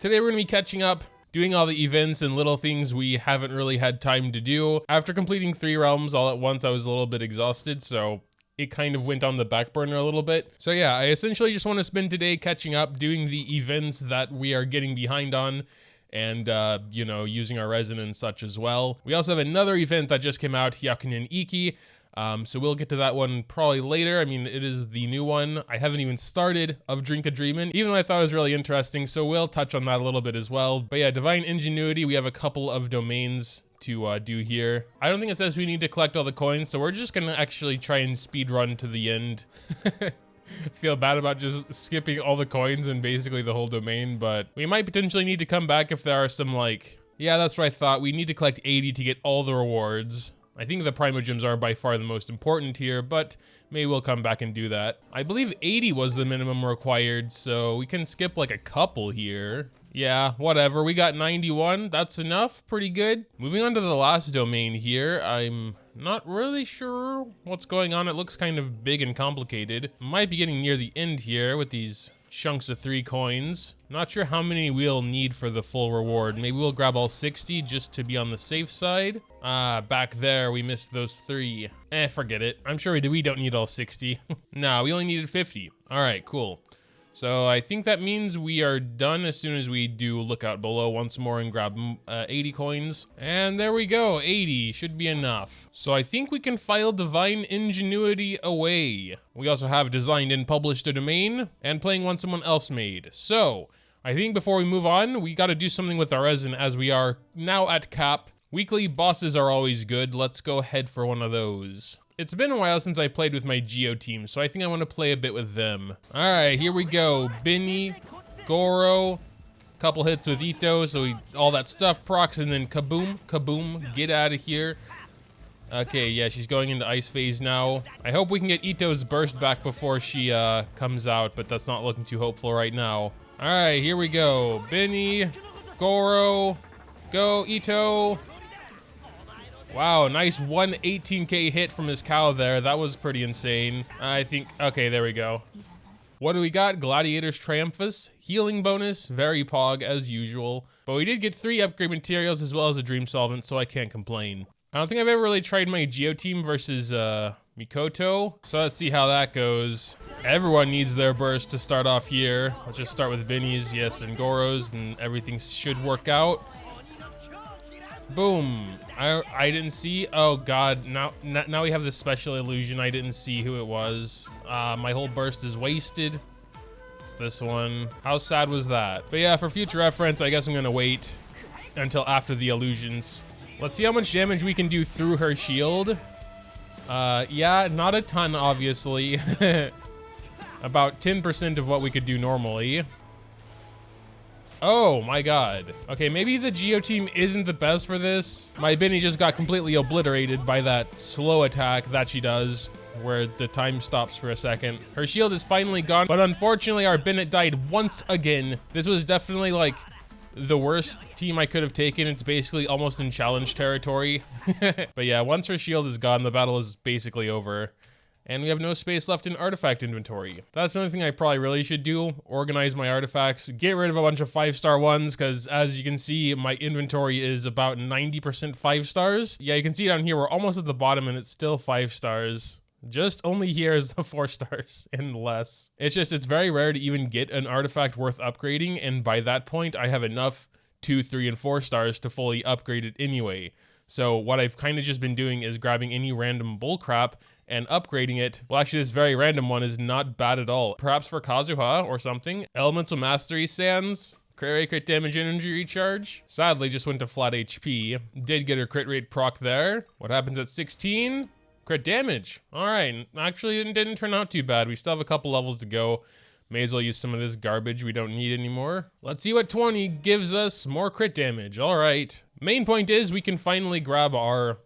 Today we're going to be catching up, doing all the events and little things we haven't really had time to do. After completing 3 realms all at once, I was a little bit exhausted, so it kind of went on the back burner a little bit. So yeah, I essentially just want to spend today catching up, doing the events that we are getting behind on, and, you know, using our resin and such as well. We also have another event that just came out, Hyakunin Ikki. So we'll get to that one probably later. I mean, it is the new one. I haven't even started of Drink a Dreamin', even though I thought it was really interesting, so we'll touch on that a little bit as well. But yeah, Divine Ingenuity, we have a couple of domains to do here. I don't think it says we need to collect all the coins, so we're just gonna actually try and speed run to the end. Feel bad about just skipping all the coins and basically the whole domain, but we might potentially need to come back if there are some, like, yeah, that's what I thought. We need to collect 80 to get all the rewards. I think the Primogems are by far the most important here, but maybe we'll come back and do that. I believe 80 was the minimum required, so we can skip like a couple here. Yeah, whatever. We got 91. That's enough. Pretty good. Moving on to the last domain here. I'm not really sure what's going on. It looks kind of big and complicated. Might be getting near the end here with these chunks of 3 coins. Not sure how many we'll need for the full reward. Maybe we'll grab all 60 just to be on the safe side. Back there, we missed those 3. Forget it. I'm sure we don't need all 60. Nah, we only needed 50. All right, cool. So I think that means we are done as soon as we do look out below once more and grab 80 coins. And there we go, 80 should be enough. So I think we can file Divine Ingenuity away. We also have designed and published a domain and playing one someone else made. So I think before we move on, we got to do something with our resin as we are now at cap. Weekly bosses are always good. Let's go head for one of those. It's been a while since I played with my Geo team, so I think I want to play a bit with them. All right, here we go. Binny, Goro, couple hits with Ito, so all that stuff procs, and then kaboom, kaboom, get out of here. Okay, yeah, she's going into ice phase now. I hope we can get Ito's burst back before she comes out, but that's not looking too hopeful right now. All right, here we go. Binny, Goro, go Ito. Wow, nice 118k hit from his cow there. That was pretty insane. I think, okay, there we go. What do we got? Gladiator's Triumphus, healing bonus, very pog as usual. But we did get 3 upgrade materials as well as a dream solvent, so I can't complain. I don't think I've ever really tried my Geo team versus Mikoto, so let's see how that goes. Everyone needs their burst to start off here. Let's just start with Binny's, yes, and Goro's, and everything should work out. Boom. I didn't see. Oh god, now we have this special illusion. I didn't see who it was. My whole burst is wasted. It's this one. How sad was that? But yeah, for future reference, I guess I'm gonna wait until after the illusions. Let's see how much damage we can do through her shield. Yeah, not a ton, obviously. About 10% of what we could do normally. Oh my god. Okay, maybe the Geo team isn't the best for this. My Binny just got completely obliterated by that slow attack that she does, where the time stops for a second. Her shield is finally gone, but unfortunately our Bennett died once again. This was definitely like the worst team I could have taken. It's basically almost in challenge territory. But yeah, once her shield is gone, the battle is basically over. And we have no space left in artifact inventory. That's another thing I probably really should do. Organize my artifacts, get rid of a bunch of 5-star ones, because as you can see, my inventory is about 90% 5 stars. Yeah, you can see down here, we're almost at the bottom and it's still 5 stars. Just only here is the 4 stars and less. It's just, it's very rare to even get an artifact worth upgrading, and by that point, I have enough 2, 3, and 4 stars to fully upgrade it anyway. So what I've kind of just been doing is grabbing any random bullcrap and upgrading it. Well, actually, this very random one is not bad at all. Perhaps for Kazuha or something. Elemental Mastery Sands. Crit rate, crit damage, and injury recharge. Sadly, just went to flat HP. Did get her crit rate proc there. What happens at 16? Crit damage. All right, actually it didn't turn out too bad. We still have a couple levels to go. May as well use some of this garbage we don't need anymore. Let's see what 20 gives us. More crit damage. All right. Main point is we can finally grab our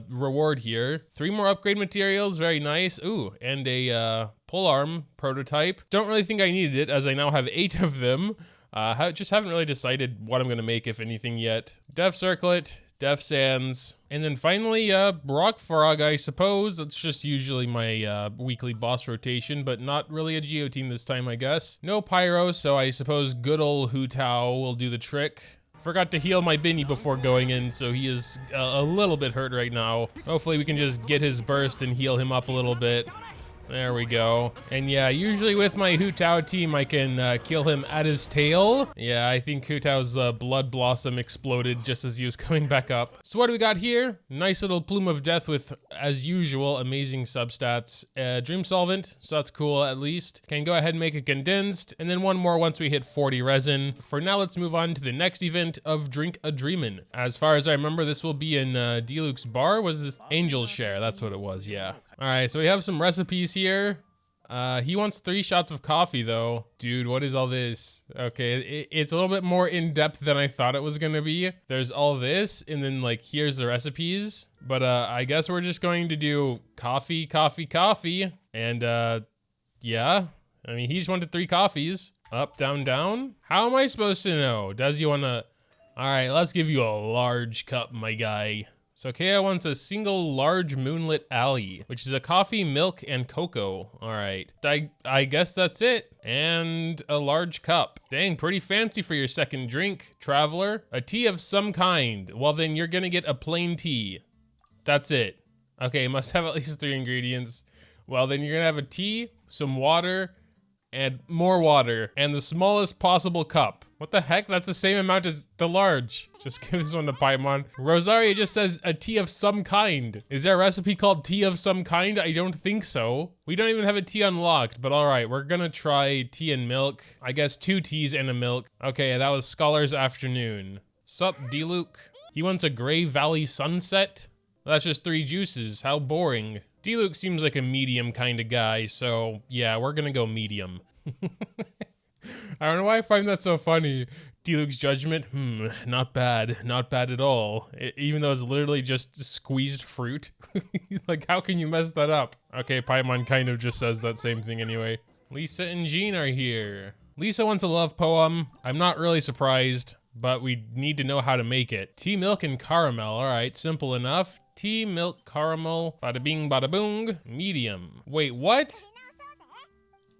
reward here. 3 more upgrade materials. Very nice. Ooh, and a pole arm prototype. Don't really think I needed it as I now have 8 of them. Just haven't really decided what I'm going to make, if anything, yet. Dev Circlet. Def Sands. And then finally, Rock Frog, I suppose. That's just usually my weekly boss rotation, but not really a Geotine this time, I guess. No Pyro, so I suppose good old Hu Tao will do the trick. Forgot to heal my Binny before going in, so he is a little bit hurt right now. Hopefully we can just get his burst and heal him up a little bit. There we go. And yeah, usually with my Hu Tao team, I can kill him at his tail. Yeah, I think Hu Tao's blood blossom exploded just as he was coming back up. So what do we got here? Nice little Plume of Death with, as usual, amazing substats. Dream Solvent, so that's cool at least. Can go ahead and make it condensed, and then one more once we hit 40 resin. For now, let's move on to the next event of Drink a Dreamin'. As far as I remember, this will be in Diluc's bar. Was this Angel's Share? That's what it was, yeah. All right, so we have some recipes here. He wants 3 shots of coffee though. Dude, what is all this? Okay, it's a little bit more in depth than I thought it was gonna be. There's all this, and then like, here's the recipes. But I guess we're just going to do coffee, coffee, coffee. And yeah, I mean, he just wanted 3 coffees. Up, down, down. How am I supposed to know? Does he wanna? All right, let's give you a large cup, my guy. So Kea wants a single large moonlit alley, which is a coffee, milk, and cocoa. All right, I guess that's it. And a large cup. Dang, pretty fancy for your second drink, traveler. A tea of some kind. Well, then you're gonna get a plain tea. That's it. Okay, must have at least 3 ingredients. Well, then you're gonna have a tea, some water, and more water, and the smallest possible cup. What the heck? That's the same amount as the large. Just give this one to Paimon. Rosaria just says a tea of some kind. Is there a recipe called tea of some kind? I don't think so. We don't even have a tea unlocked, but all right, we're gonna try tea and milk. I guess 2 teas and a milk. Okay, that was Scholar's Afternoon. Sup, Diluc? He wants a Gray Valley Sunset? That's just 3 juices. How boring. Diluc seems like a medium kind of guy, so yeah, we're gonna go medium. I don't know why I find that so funny. Diluc's judgment, not bad. Not bad at all. Even though it's literally just squeezed fruit. Like, how can you mess that up? Okay, Paimon kind of just says that same thing anyway. Lisa and Jean are here. Lisa wants a love poem. I'm not really surprised, but we need to know how to make it. Tea, milk, and caramel. All right, simple enough. Tea, milk, caramel, bada bing, bada boom, medium. Wait, what?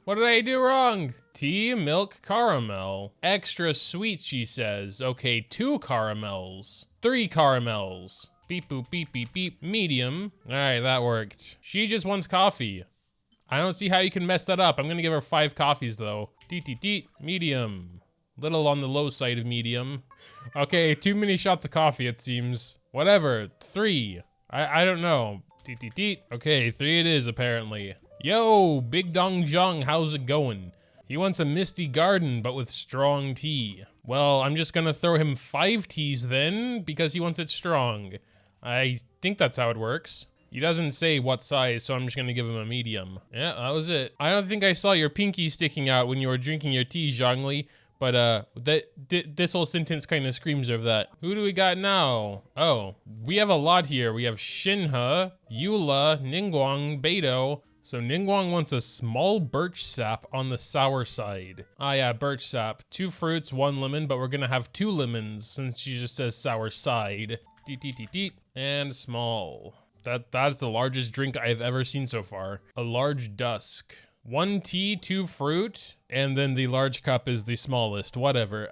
What did I do wrong? Tea, milk, caramel. Extra sweet, she says. Okay, 2 caramels. 3 caramels. Beep, boop, beep, beep, beep. Medium. All right, that worked. She just wants coffee. I don't see how you can mess that up. I'm gonna give her 5 coffees though. Deet. Medium. Little on the low side of medium. Okay, too many shots of coffee, it seems. Whatever, 3. I don't know. Deet. Okay, 3 it is apparently. Yo, Big Dong Jung, how's it going? He wants a misty garden, but with strong tea. Well, I'm just gonna throw him 5 teas then, because he wants it strong. I think that's how it works. He doesn't say what size, so I'm just gonna give him a medium. Yeah, that was it. I don't think I saw your pinky sticking out when you were drinking your tea, Zhongli, but this whole sentence kind of screams of that. Who do we got now? Oh, we have a lot here. We have Shinhe, Eula, Ningguang, Beidou. So Ningguang wants a small birch sap on the sour side. Ah yeah, birch sap. 2 fruits, 1 lemon, but we're gonna have 2 lemons since she just says sour side. Deet. And small. That's the largest drink I've ever seen so far. A large dusk. 1 tea, 2 fruit, and then the large cup is the smallest. Whatever.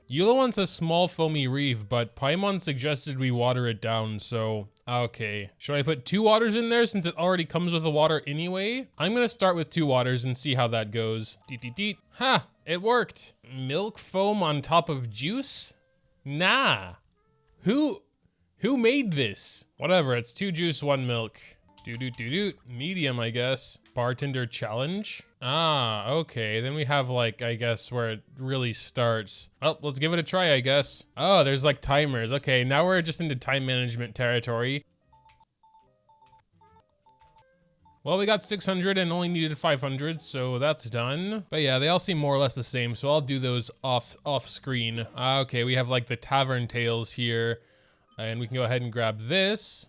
Eula wants a small foamy reef, but Paimon suggested we water it down, so okay. Should I put 2 waters in there since it already comes with the water anyway? I'm gonna start with 2 waters and see how that goes. Deet. Ha! It worked! Milk foam on top of juice? Nah. Who made this? Whatever, it's 2 juice, 1 milk. Doot. Medium, I guess. Bartender challenge. Ah, okay. Then we have like, I guess, where it really starts. Oh, let's give it a try, I guess. Oh, there's like timers. Okay, now we're just into time management territory. Well, we got 600 and only needed 500, so that's done. But yeah, they all seem more or less the same, so I'll do those off screen. Okay, we have like the tavern tales here, and we can go ahead and grab this.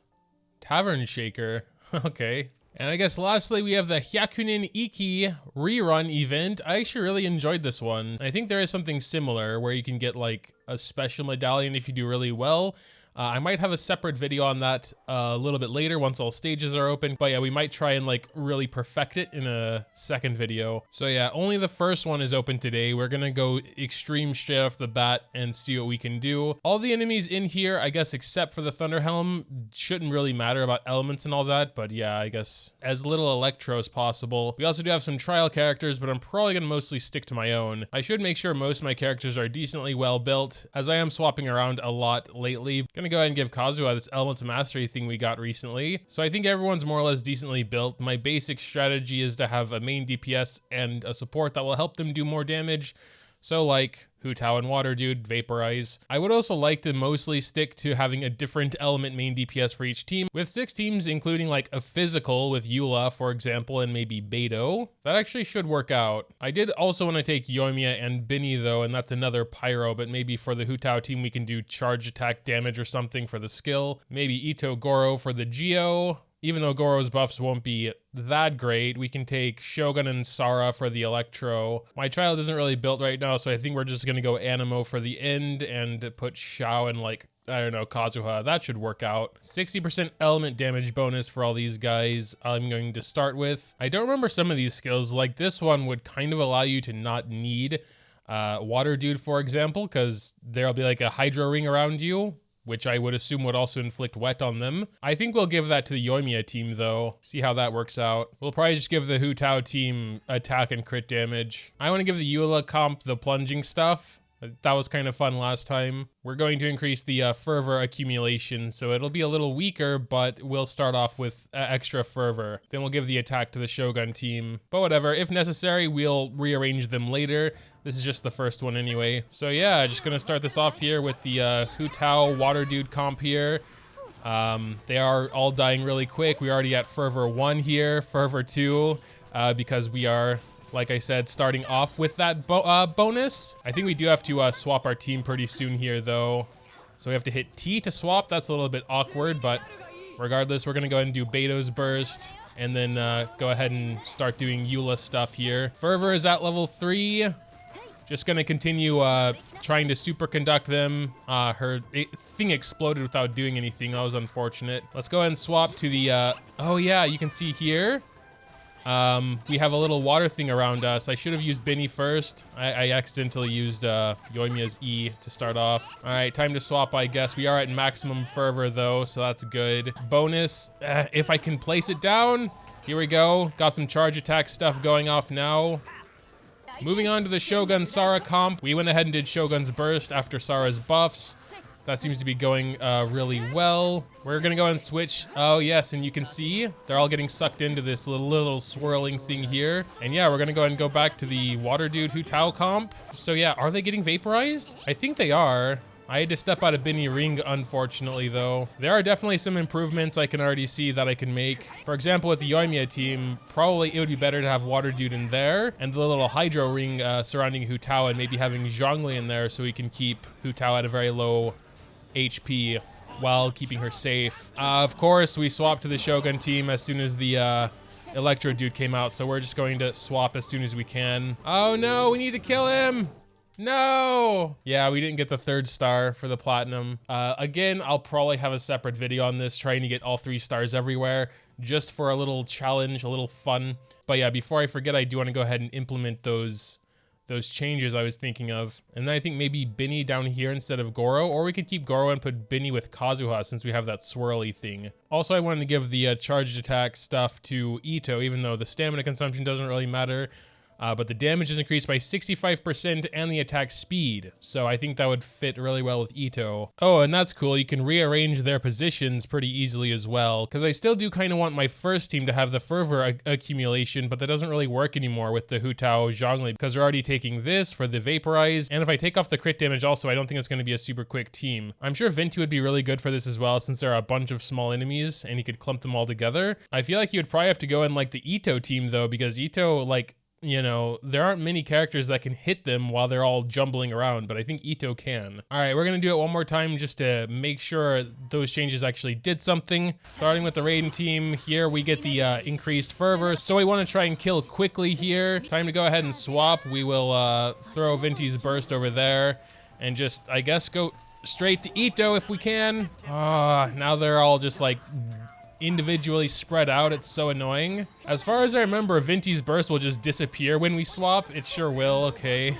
Tavern shaker. Okay. And I guess lastly, we have the Hyakunin Ikki rerun event. I actually really enjoyed this one. I think there is something similar where you can get like a special medallion if you do really well. I might have a separate video on that a little bit later once all stages are open. But yeah, we might try and like really perfect it in a second video. So yeah, only the first one is open today. We're gonna go extreme straight off the bat and see what we can do. All the enemies in here, I guess, except for the Thunderhelm, shouldn't really matter about elements and all that. But yeah, I guess as little electro as possible. We also do have some trial characters, but I'm probably gonna mostly stick to my own. I should make sure most of my characters are decently well built, as I am swapping around a lot lately. Gonna go ahead and give Kazuha this Elements of Mastery thing we got recently. So I think everyone's more or less decently built. My basic strategy is to have a main DPS and a support that will help them do more damage. So like Hu Tao and Water Dude, Vaporize. I would also like to mostly stick to having a different element main DPS for each team, with 6 teams including like a physical with Eula, for example, and maybe Beidou. That actually should work out. I did also want to take Yoimiya and Binny though, and that's another Pyro, but maybe for the Hu Tao team we can do charge attack damage or something for the skill. Maybe Ito Goro for the Geo. Even though Goro's buffs won't be that great, we can take Shogun and Sara for the Electro. My child isn't really built right now, so I think we're just going to go Animo for the end and put Xiao and like, I don't know, Kazuha. That should work out. 60% element damage bonus for all these guys I'm going to start with. I don't remember some of these skills. Like this one would kind of allow you to not need Water Dude, for example, because there'll be like a Hydro Ring around you, which I would assume would also inflict wet on them. I think we'll give that to the Yoimiya team though, see how that works out. We'll probably just give the Hu Tao team attack and crit damage. I want to give the Eula comp the plunging stuff. That was kind of fun last time. We're going to increase the fervor accumulation, so it'll be a little weaker, but we'll start off with extra fervor. Then we'll give the attack to the Shogun team. But whatever, if necessary, we'll rearrange them later. This is just the first one anyway. So yeah, just gonna start this off here with the Hu Tao Water Dude comp here. They are all dying really quick. We're already at fervor 1 here, fervor 2, because we are, like I said, starting off with that bonus. I think we do have to swap our team pretty soon here though. So we have to hit T to swap. That's a little bit awkward, but regardless, we're gonna go ahead and do Beido's Burst and then go ahead and start doing Eula stuff here. Fervor is at level 3. Just gonna continue trying to superconduct them. Her thing exploded without doing anything. That was unfortunate. Let's go ahead and swap to the, oh yeah, you can see here. We have a little water thing around us. I should have used Binny first. I accidentally used Yoimiya's E to start off. All right, time to swap, I guess. We are at maximum fervor though, so that's good. Bonus, if I can place it down. Here we go. Got some charge attack stuff going off now. Moving on to the Shogun Sara comp. We went ahead and did Shogun's Burst after Sara's buffs. That seems to be going really well. We're gonna go ahead and switch. Oh yes, and you can see they're all getting sucked into this little swirling thing here. And yeah, we're gonna go ahead and go back to the Water Dude Hu Tao comp. So yeah, are they getting vaporized? I think they are. I had to step out of Binny Ring, unfortunately, though. There are definitely some improvements I can already see that I can make. For example, with the Yoimiya team, probably it would be better to have Water Dude in there and the little Hydro Ring surrounding Hu Tao, and maybe having Zhongli in there so we can keep Hu Tao at a very low HP while keeping her safe. Of course, we swapped to the Shogun team as soon as the Electro Dude came out, so we're just going to swap as soon as we can. Oh no, we need to kill him! No! Yeah, we didn't get the 3rd star for the platinum. Again, I'll probably have a separate video on this, trying to get all 3 stars everywhere, just for a little challenge, a little fun. But yeah, before I forget, I do want to go ahead and implement those changes I was thinking of. And then I think maybe Binny down here instead of Goro, or we could keep Goro and put Binny with Kazuha since we have that swirly thing. Also, I wanted to give the charged attack stuff to Ito, even though the stamina consumption doesn't really matter. But the damage is increased by 65% and the attack speed. So I think that would fit really well with Ito. Oh, and that's cool. You can rearrange their positions pretty easily as well. Because I still do kind of want my first team to have the fervor accumulation, but that doesn't really work anymore with the Hu Tao Zhongli because we're already taking this for the Vaporize. And if I take off the crit damage also, I don't think it's going to be a super quick team. I'm sure Venti would be really good for this as well since there are a bunch of small enemies and he could clump them all together. I feel like he would probably have to go in like the Ito team though, because Ito, like, you know, there aren't many characters that can hit them while they're all jumbling around, but I think Ito can. All right, we're gonna do it one more time just to make sure those changes actually did something. Starting with the Raiden team, here we get the increased fervor. So we wanna try and kill quickly here. Time to go ahead and swap. We will throw Venti's Burst over there and just, I guess, go... straight to Ito if we can. Now they're all just like individually spread out. It's so annoying. As far as I remember, Vinti's burst will just disappear when we swap. It sure will, okay.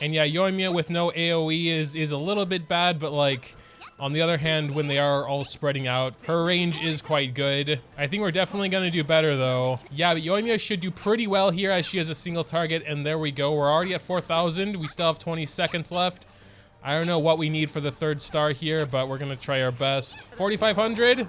And yeah, Yoimiya with no AoE is a little bit bad, but like, on the other hand, when they are all spreading out, her range is quite good. I think we're definitely gonna do better though. Yeah, but Yoimiya should do pretty well here as she has a single target, and there we go. We're already at 4,000. We still have 20 seconds left. I don't know what we need for the 3rd star here, but we're gonna try our best. 4,500?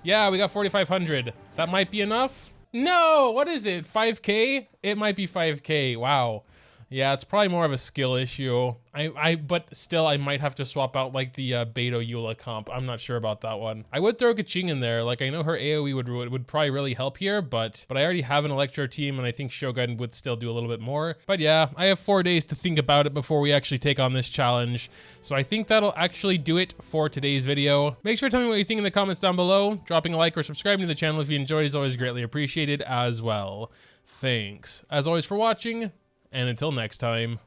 Yeah, we got 4,500. That might be enough? No, what is it, 5K? It might be 5K, wow. Yeah, it's probably more of a skill issue. But still, I might have to swap out like the Beto Eula comp. I'm not sure about that one. I would throw Kaching in there. Like, I know her AoE would probably really help here, but I already have an Electro team, and I think Shogun would still do a little bit more. But yeah, I have 4 days to think about it before we actually take on this challenge. So I think that'll actually do it for today's video. Make sure to tell me what you think in the comments down below. Dropping a like or subscribing to the channel if you enjoyed is always greatly appreciated as well. Thanks, as always, for watching. And until next time.